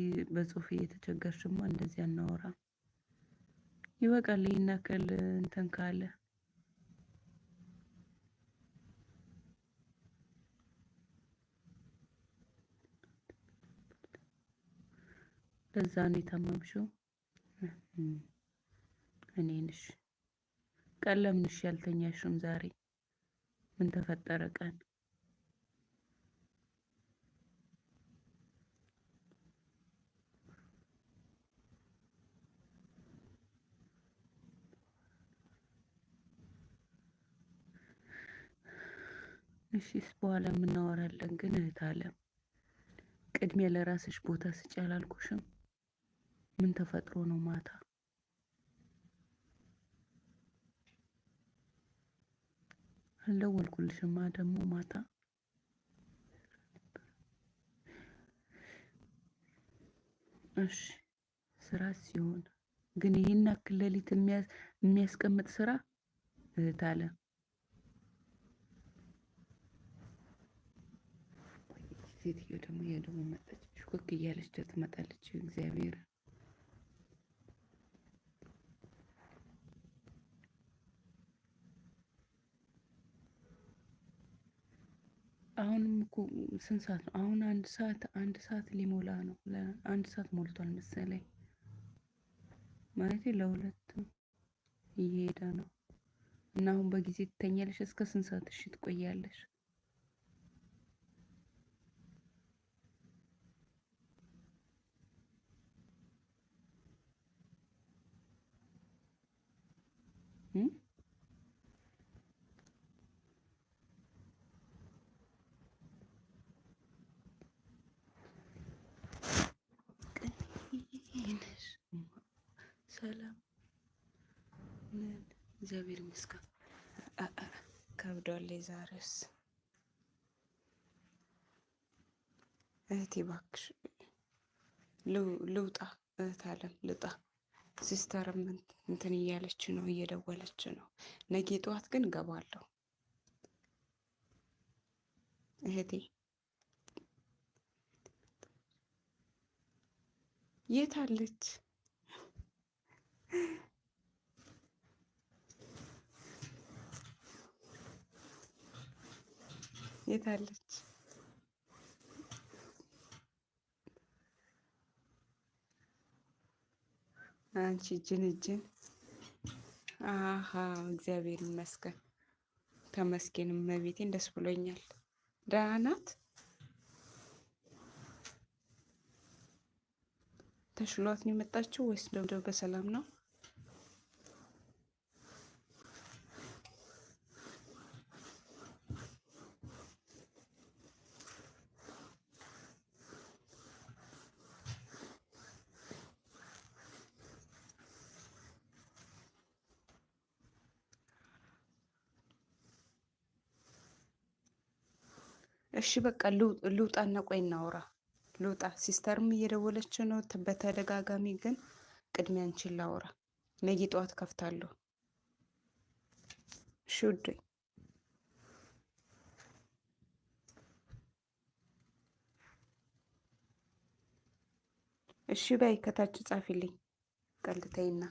እንደዚህ በጽሁፍ እየተቸገርሽማ እንደዚህ አናወራ። ይበቃል። ይሄን ያክል እንትን ካለ ለዛ ነው የታመምሽው። እኔ ነሽ ቀን ለምንሽ ያልተኛሽም ዛሬ ምን ተፈጠረ ቀን? እሺስ በኋላ እናወራለን። ግን እህት አለም ቅድሚያ ለራስሽ ቦታ ስጪ አላልኩሽም? ምን ተፈጥሮ ነው ማታ? አልደወልኩልሽማ ደግሞ ማታ። እሺ ስራ ሲሆን ግን ይሄን ያክል ሌሊት የሚያስቀምጥ ስራ እህት አለም። ሴትዮ ደግሞ መጣች። ሽኮክ እያለች ትመጣለች። እግዚአብሔር አሁንም እኮ ስንት ሰዓት ነው? አሁን አንድ ሰዓት ሊሞላ ነው። ለአንድ ሰዓት ሞልቷል መሰለኝ። ማለቴ ለሁለት እየሄደ ነው። እና አሁን በጊዜ ትተኛለሽ? እስከ ስንት ሰዓት እሺ ትቆያለሽ? ሰላም እግዚአብሔር ይመስገን። ከብዷል ዛሬስ። እህቴ እባክሽ ልውጣ። እህት አለም ልውጣ። ሲስተርም እንትን እያለች ነው፣ እየደወለች ነው። ነገ ጠዋት ግን እገባለሁ። እህቴ የት አለች? የት አለች? አንቺ እጅን አሃ እግዚአብሔር ይመስገን ተመስገን። እመቤቴን ደስ ብሎኛል። ደህና ናት? ተሽሏት ነው የመጣችው ወይስ ደግሞ በሰላም ነው? እሺ በቃ ልውጣና ቆይ እናውራ። ልውጣ። ሲስተርም እየደወለች ነው በተደጋጋሚ። ግን ቅድሚያ አንቺን ላውራ። ነገ ጠዋት ከፍታለሁ። እሺ ውዴ። እሺ በይ ከታች ጻፊልኝ። ቀልተይና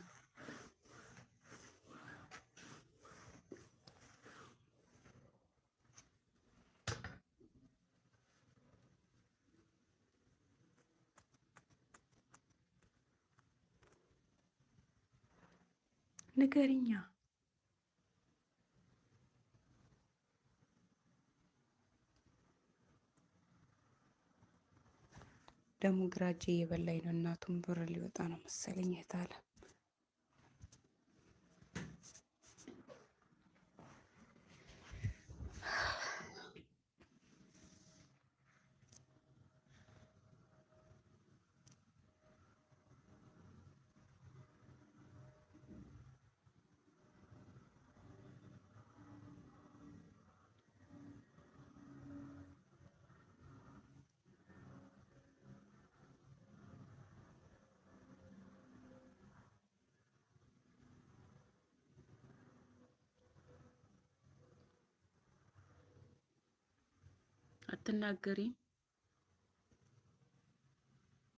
ንገሪኛ። ደግሞ ግራ እጄ እየበላኝ ነው። እናቱም ብር ሊወጣ ነው መሰለኝ። እህት አለም አትናገሪም?